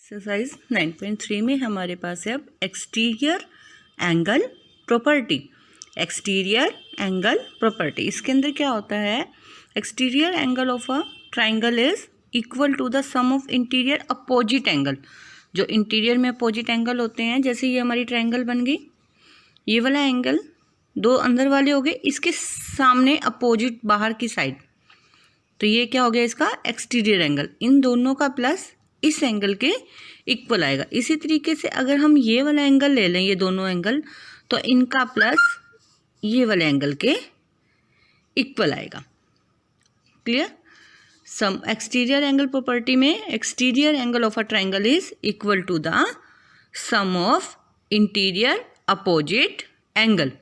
Exercise 9.3 में हमारे पास है अब exterior angle property. Exterior angle property, इसके अंदर क्या होता है, exterior angle of a triangle is equal to the sum of interior opposite angle. जो इंटीरियर में अपोजिट एंगल होते हैं, जैसे ये हमारी ट्राइंगल बन गई, ये वाला एंगल दो अंदर वाले हो गए, इसके सामने अपोजिट बाहर की साइड, तो ये क्या हो गया इसका एक्सटीरियर एंगल। इन दोनों का प्लस इस एंगल के इक्वल आएगा। इसी तरीके से अगर हम ये वाला एंगल ले लें, ये दोनों एंगल, तो इनका प्लस ये वाले एंगल के इक्वल आएगा। Clear? Sum exterior angle property में exterior angle of a triangle is equal to the sum of interior opposite angle.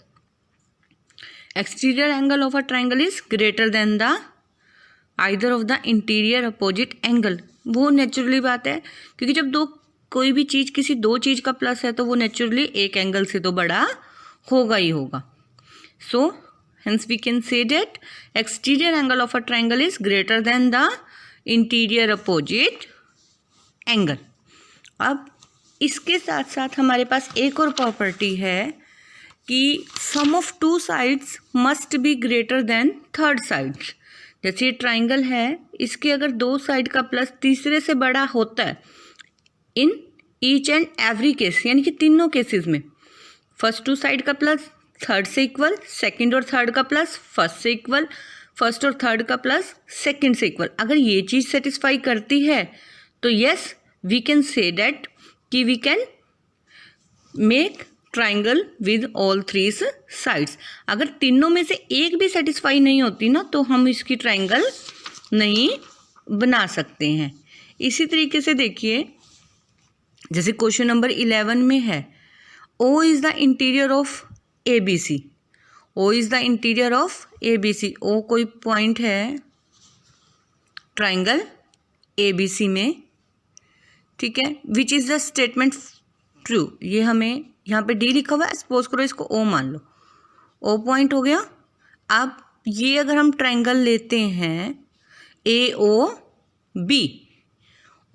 Exterior angle of a triangle is greater than the either of the interior opposite angle. वो naturally बात है, क्योंकि जब कोई भी चीज़ किसी दो चीज़ का प्लस है तो वो नेचुरली एक एंगल से तो बड़ा होगा ही होगा। So hence we can say that exterior angle of a triangle is greater than the interior opposite angle. अब इसके साथ साथ हमारे पास एक और प्रॉपर्टी है कि sum of two sides must be greater than third sides. जैसे ये ट्राइंगल है, इसके अगर दो साइड का प्लस तीसरे से बड़ा होता है in each and every case, यानी कि तीनों केसेस में, फर्स्ट टू साइड का प्लस थर्ड से इक्वल, सेकंड और थर्ड का प्लस फर्स्ट से इक्वल, फर्स्ट और थर्ड का प्लस सेकंड से इक्वल, अगर ये चीज़ सेटिस्फाई करती है तो yes we can say that कि we can make triangle with all three sides. अगर तीनों में से एक भी सेटिस्फाई नहीं होती ना, तो हम इसकी ट्राइंगल नहीं बना सकते हैं। इसी तरीके से देखिए, जैसे क्वेश्चन नंबर 11 में है, O is the interior of ABC। O is the interior of ABC। O कोई पॉइंट है ट्राइंगल ABC में, ठीक है, which is the statement true. ये हमें यहाँ पे डी लिखा हुआ है, सपोज करो इसको ओ मान लो, ओ पॉइंट हो गया। अब ये अगर हम ट्राइंगल लेते हैं AOB,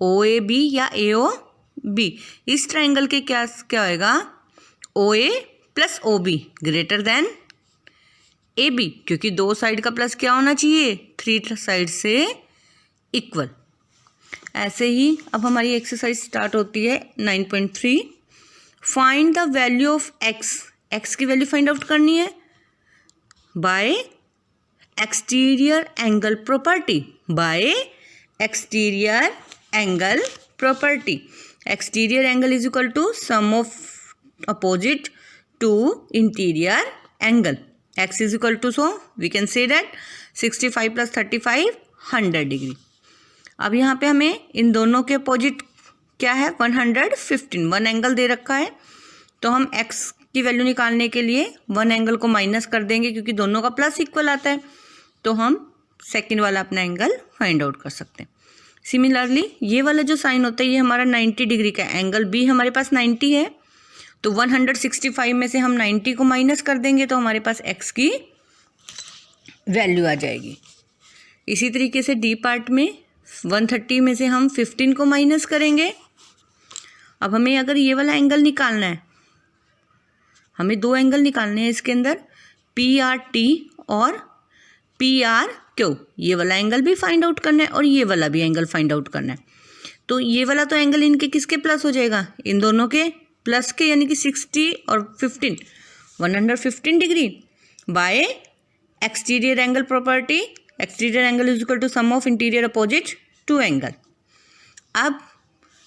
OAB या AOB, इस ट्राइंगल के क्या होएगा, OA plus OB greater than AB, क्योंकि दो साइड का प्लस क्या होना चाहिए, थ्री साइड से इक्वल। ऐसे ही अब हमारी एक्सरसाइज स्टार्ट होती है 9.3। Find the value of x. X की वैल्यू फाइंड आउट करनी है by exterior angle property. By exterior angle property. Exterior angle is equal to sum of opposite to interior angle. X is equal to, so we can say that 65 प्लस 35 100 degree. अब यहाँ पे हमें इन दोनों के opposite क्या है, 115। वन एंगल दे रखा है, तो हम x की वैल्यू निकालने के लिए वन एंगल को माइनस कर देंगे, क्योंकि दोनों का प्लस इक्वल आता है, तो हम सेकंड वाला अपना एंगल फाइंड आउट कर सकते हैं। सिमिलरली ये वाला जो साइन होता है, ये हमारा 90 डिग्री का एंगल B हमारे पास 90 है, तो 165 में से हम 90 को माइनस कर देंगे, तो हमारे पास x की वैल्यू आ जाएगी। इसी तरीके से D पार्ट में 130 में से हम 15 को माइनस करेंगे। अब हमें अगर ये वाला एंगल निकालना है, हमें दो एंगल निकालने हैं इसके अंदर, PRT और PRQ। ये वाला एंगल भी फाइंड आउट करना है और ये वाला भी एंगल फाइंड आउट करना है। तो ये वाला तो एंगल इनके किसके प्लस हो जाएगा, इन दोनों के प्लस के, यानी कि 60 और 15 115 degree by exterior angle property. Exterior angle is equal to sum of interior opposite to angle. अब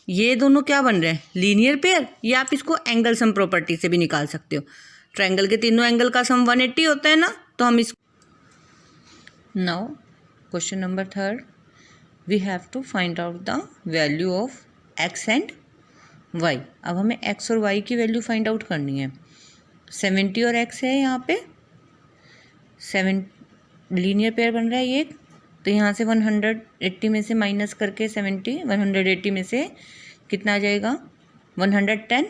ये दोनों क्या बन रहे हैं, लीनियर पेयर, या आप इसको एंगल सम प्रॉपर्टी से भी निकाल सकते हो। ट्रायंगल के तीनों एंगल का सम 180 होता है ना, तो हम इस now question number 3 we have to find out the value of x and y. अब हमें एक्स और वाई की वैल्यू फाइंड आउट करनी है। 70 और एक्स है, यहाँ पे 7 लीनियर पेयर बन रहा है ये, तो यहाँ से 180 में से माइनस करके 70, 180 में से कितना आ जाएगा, 110।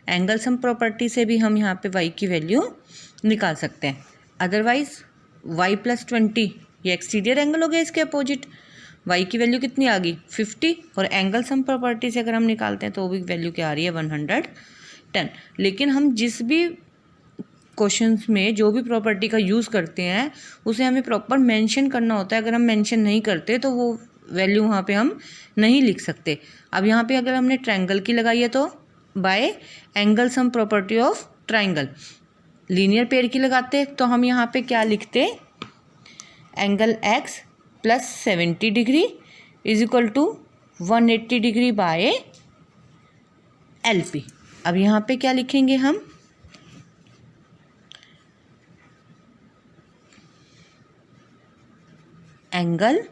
एंगल सम प्रॉपर्टी से भी हम यहाँ पे y की वैल्यू निकाल सकते हैं। अदरवाइज y प्लस 20 ये एक्सटीरियर एंगल हो गया इसके अपोजिट, y की वैल्यू कितनी आ गई 50, और एंगल सम प्रॉपर्टी से अगर हम निकालते हैं तो वो भी वैल्यू क्या आ रही है 110। लेकिन हम जिस भी क्वेश्चंस में जो भी प्रॉपर्टी का यूज़ करते हैं उसे हमें प्रॉपर मेंशन करना होता है। अगर हम मेंशन नहीं करते तो वो वैल्यू वहाँ पे हम नहीं लिख सकते। अब यहाँ पे अगर हमने ट्रायंगल की लगाई है तो by angle sum property of triangle. Linear pair की लगाते तो हम यहाँ पे क्या लिखते, angle x plus 70 degree is equal to 180 degree by LP। अब यहाँ पे क्या लिखेंगे हम, angle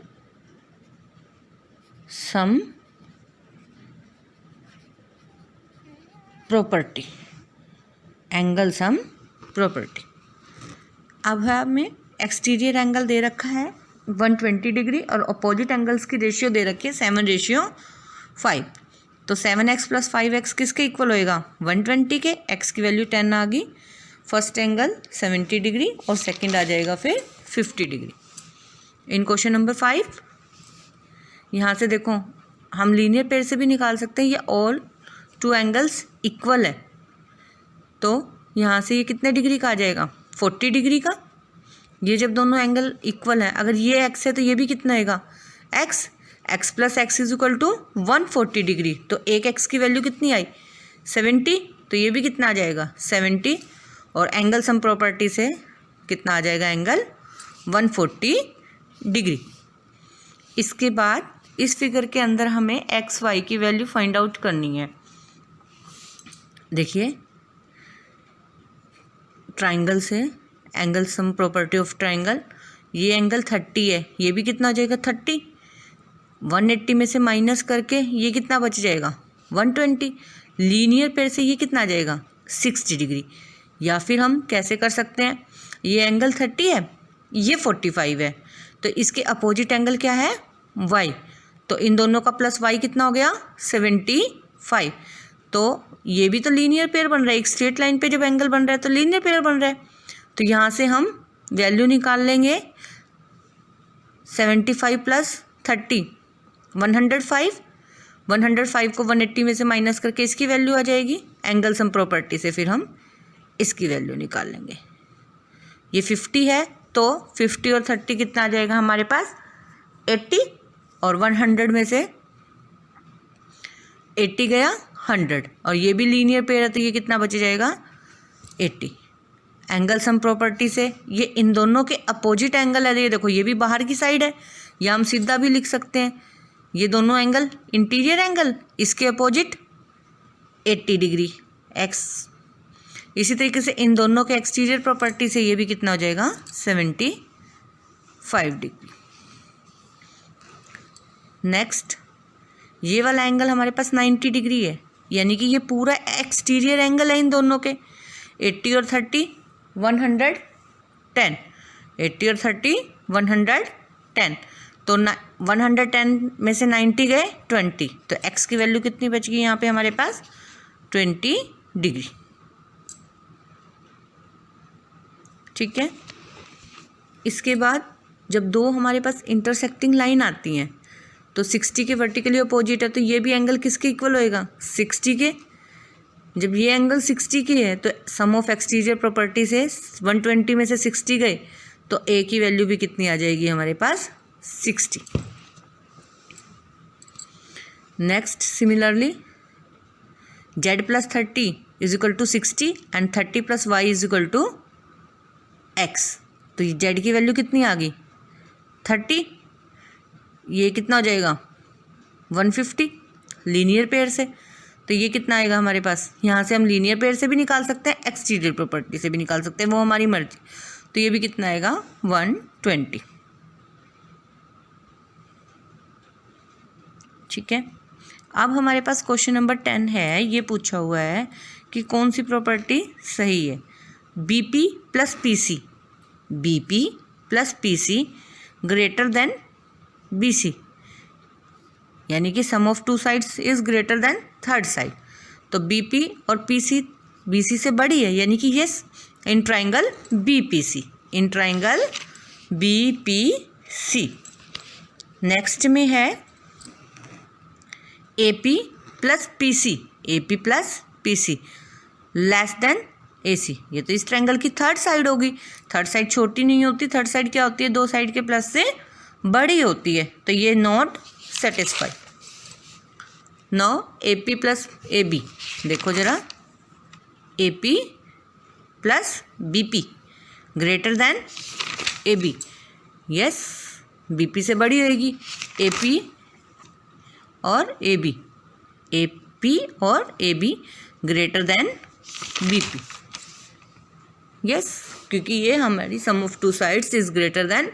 sum property, angle sum property. अब हमें एक्सटीरियर एंगल दे रखा है 120 डिग्री और अपोजिट एंगल्स की रेशियो दे रखी है 7:5। तो 7x प्लस 5x किसके इक्वल होएगा 120 के। x की वैल्यू 10 आ गई। फर्स्ट एंगल 70 डिग्री और सेकंड आ जाएगा फिर 50 डिग्री। इन क्वेश्चन नंबर 5 यहाँ से देखो हम लीनियर पेयर से भी निकाल सकते हैं, ये ऑल 2 एंगल्स इक्वल है तो यहाँ से ये कितने डिग्री का आ जाएगा 40 डिग्री का। ये जब दोनों एंगल इक्वल है, अगर ये x है तो ये भी कितना आएगा x plus x is equal to 140 degree. तो एक x की वैल्यू कितनी आई 70, तो ये भी कितना आ जाएगा 70, और एंगल सम प्रॉपर्टी से कितना आ जाएगा एंगल 140 डिग्री। इसके बाद इस फिगर के अंदर हमें एक्स वाई की वैल्यू फाइंड आउट करनी है। देखिए ट्राइंगल से angle sum property of triangle, ये एंगल 30 है, ये भी कितना हो जाएगा 30। 180 में से माइनस करके ये कितना बच जाएगा 120। लीनियर पेयर से ये कितना आ जाएगा 60 डिग्री। या फिर हम कैसे कर सकते हैं, ये एंगल 30 है, ये 45 है, तो इसके अपोजिट एंगल क्या है y, तो इन दोनों का प्लस y कितना हो गया 75। तो ये भी तो लीनियर पेयर बन रहा है, एक स्ट्रेट लाइन पे जब एंगल बन रहा है तो लीनियर पेयर बन रहा है। तो यहाँ से हम वैल्यू निकाल लेंगे 75 प्लस 30 105। 105 को 180 में से माइनस करके इसकी वैल्यू आ जाएगी। एंगल सम प्रॉपर्टी से फिर हम इसकी वैल्यू निकाल लेंगे। ये 50 है तो 50 और 30 कितना आ जाएगा हमारे पास 80, और 100 में से 80 गया 100, और ये भी लीनियर पेयर है तो ये कितना बच जाएगा 80। एंगल सम प्रॉपर्टी से ये इन दोनों के अपोजिट एंगल है, ये देखो ये भी बाहर की साइड है, या हम सीधा भी लिख सकते हैं ये दोनों एंगल इंटीरियर एंगल, इसके अपोजिट 80 डिग्री x। इसी तरीके से इन दोनों के एक्सटीरियर प्रॉपर्टी से ये भी कितना हो जाएगा 75 डिग्री। नेक्स्ट ये वाला एंगल हमारे पास 90 डिग्री है, यानी कि ये पूरा एक्सटीरियर एंगल है इन दोनों के। 80 और 30 110, 80 और 30 110, तो 110 में से 90 गए 20, तो x की वैल्यू कितनी बच गई यहाँ पे हमारे पास 20 डिग्री। ठीक है। इसके बाद जब दो हमारे पास इंटरसेक्टिंग लाइन आती हैं तो 60 के वर्टिकली अपोजिट है, तो ये भी एंगल किसके इक्वल होएगा 60 के। जब ये एंगल 60 की है तो सम ऑफ एक्सटीरियर प्रॉपर्टी से 120 में से 60 गए तो ए की वैल्यू भी कितनी आ जाएगी हमारे पास 60। Next similarly z plus 30 is equal to 60 and 30 plus y is equal to x। तो ये z की वैल्यू कितनी आ गई 30, ये कितना हो जाएगा 150 लीनियर पेयर से। तो ये कितना आएगा हमारे पास, यहाँ से हम लीनियर पेयर से भी निकाल सकते हैं, एक्सटीरियर प्रॉपर्टी से भी निकाल सकते हैं, वो हमारी मर्जी। तो ये भी कितना आएगा 120। ठीक है। अब हमारे पास क्वेश्चन नंबर 10 है, ये पूछा हुआ है कि कौन सी प्रॉपर्टी सही है। BP plus PC, BP plus PC greater than BC, यानी कि sum of two sides is greater than third side. तो BP और PC BC से बड़ी है, यानी कि yes in triangle BPC, in triangle BPC। Next में है AP plus PC, AP plus PC less than AC। ये तो इस ट्रायंगल की थर्ड साइड होगी। थर्ड साइड छोटी नहीं होती, थर्ड साइड क्या होती है, दो साइड के प्लस से बड़ी होती है, तो ये not satisfy. No AP plus AB, देखो जरा, AP plus BP greater than AB। Yes, BP से बड़ी होगी AP और AB, AP और AB greater than BP। Yes, क्योंकि ये हमारी sum of two sides is greater than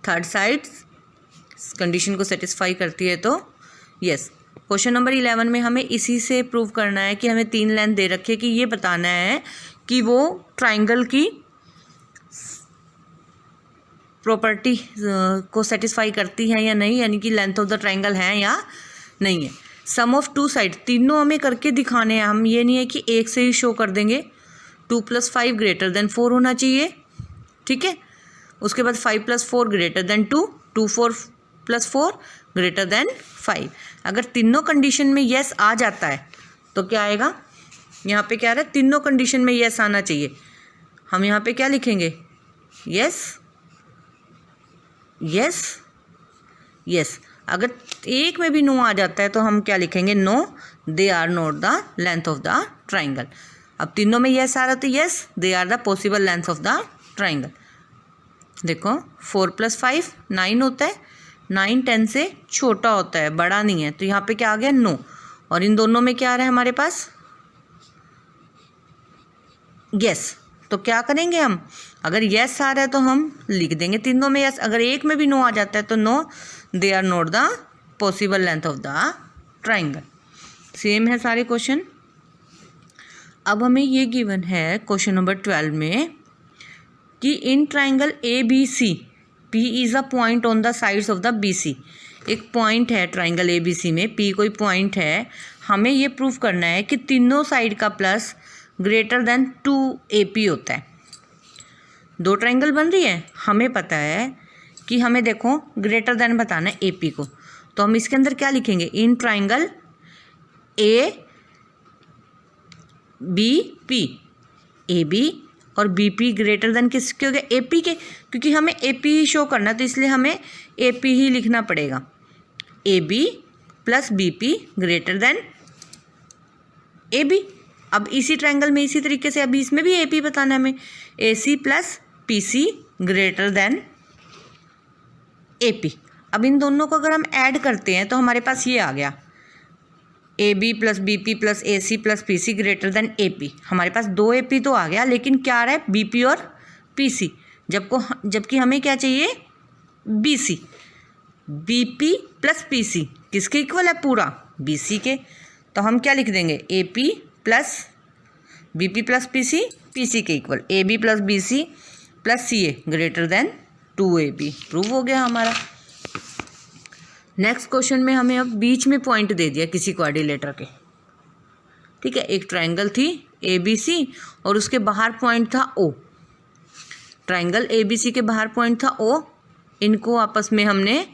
third sides condition को सेटिस्फाई करती है। तो यस, क्वेश्चन नंबर 11 में हमें इसी से प्रूव करना है कि हमें 3 लेंथ दे रखे कि ये बताना है कि वो ट्राइंगल की प्रॉपर्टी को सेटिस्फाई करती है या नहीं, यानी कि लेंथ ऑफ द ट्राइंगल है या नहीं है। सम ऑफ टू साइड तीनों हमें करके दिखाने हैं, हम ये नहीं है कि एक से ही शो कर देंगे। 2 + 5 ग्रेटर देन 4 होना चाहिए, ठीक है। उसके बाद 5 + 4 ग्रेटर देन 2, 2 4 + 4 ग्रेटर देन 5। अगर तीनों कंडीशन में येस आ जाता है तो क्या आएगा, यहाँ पे क्या आ रहा है, तीनों कंडीशन में येस आना चाहिए। हम यहाँ पे क्या लिखेंगे, येस येस येस। अगर एक में भी नो आ जाता है तो हम क्या लिखेंगे, no they are not the length of the triangle. अब तीनों में येस आ रहा तो yes they are the possible length of the triangle. देखो 4 + 5 9 होता है, 9 10 से छोटा होता है, बड़ा नहीं है, तो यहाँ पे क्या आ गया, नो। और इन दोनों में क्या आ रहा है हमारे पास, येस। तो क्या करेंगे हम, अगर येस आ रहा है तो हम लिख देंगे तीनों में येस। अगर एक में भी नो आ जाता है तो no they are not the possible length of the triangle. Same है सारे क्वेश्चन। अब हमें ये गिवन है क्वेश्चन नंबर 12 में कि in triangle ABC P is a point on the sides of the BC। एक पॉइंट है ट्राइंगल ABC में, P कोई पॉइंट है, हमें ये प्रूव करना है कि तीनों साइड का प्लस ग्रेटर देन 2AP होता है। दो ट्राइंगल बन रही है, हमें पता है कि हमें देखो ग्रेटर देन बताना है AP को, तो हम इसके अंदर क्या लिखेंगे, इन ट्राइंगल ABP, AB और BP ग्रेटर देन किसके हो गया, AP के, क्योंकि हमें AP ही शो करना है तो इसलिए हमें AP ही लिखना पड़ेगा। AB plus BP greater than AB। अब इसी ट्राइंगल में इसी तरीके से अभी इसमें भी AP बताना है हमें, AC plus PC greater then AP। अब इन दोनों को अगर हम ऐड करते हैं तो हमारे पास ये आ गया, AB plus BP plus AC plus PC greater then AP। हमारे पास 2 AP तो आ गया, लेकिन क्या आ रहा है, BP और PC, जबकि हमें क्या चाहिए, BC। BP प्लस PC किसके इक्वल है, पूरा BC के, तो हम क्या लिख देंगे, AP plus BP plus PC PC के equal, AB plus BC plus CA greater than 2AB। Prove हो गया हमारा। नेक्स्ट क्वेश्चन में हमें अब बीच में पॉइंट दे दिया किसी क्वाड्रिलेटर के, ठीक है। एक ट्राइंगल थी ABC और उसके बाहर पॉइंट था O। ट्राइंगल ABC के बाहर पॉइंट था O, इनको आपस में हमने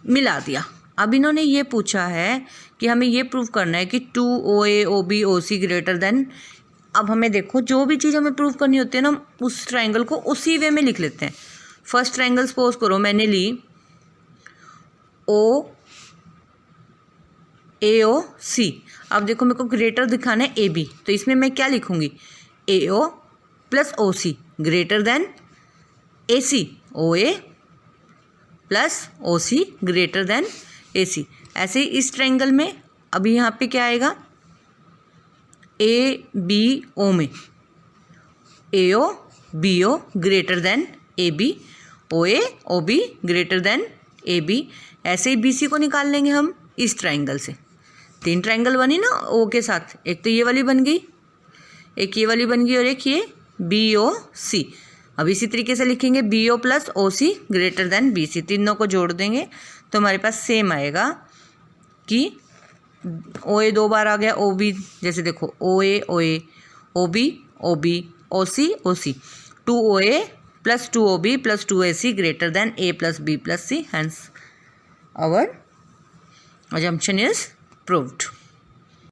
मिला दिया। अब इन्होंने ये पूछा है कि हमें ये प्रूव करना है कि 2OA OB OC greater than. अब हमें देखो, जो भी चीज़ हमें प्रूव करनी होती है ना, उस ट्राइंगल को उसी वे में लिख लेते हैं। फर्स्ट ट्राइंगल सपोज करो मैंने ली OAOC। अब देखो मेरे को ग्रेटर दिखाना है AB, तो इसमें मैं क्या लिखूंगी, AO plus OC greater than AC, OA plus OC greater than AC। ऐसे ही इस ट्राइंगल में अभी यहाँ पे क्या आएगा, ABO में AO BO greater than AB, OA OB greater than AB। ऐसे ही BC को निकाल लेंगे हम इस ट्राइंगल से। 3 ट्राइंगल बनी ना O के साथ, एक तो ये वाली बन गई, एक ये वाली बन गई और एक ये BOC। अब इसी तरीके से लिखेंगे BO plus OC greater than BC। तीनों को जोड़ देंगे तो हमारे पास सेम आएगा कि OA 2 बार आ गया, OB जैसे देखो OA OA OB OB OC OC, 2OA plus 2OB plus 2AC greater than A plus B plus C। Hence our assumption is proved.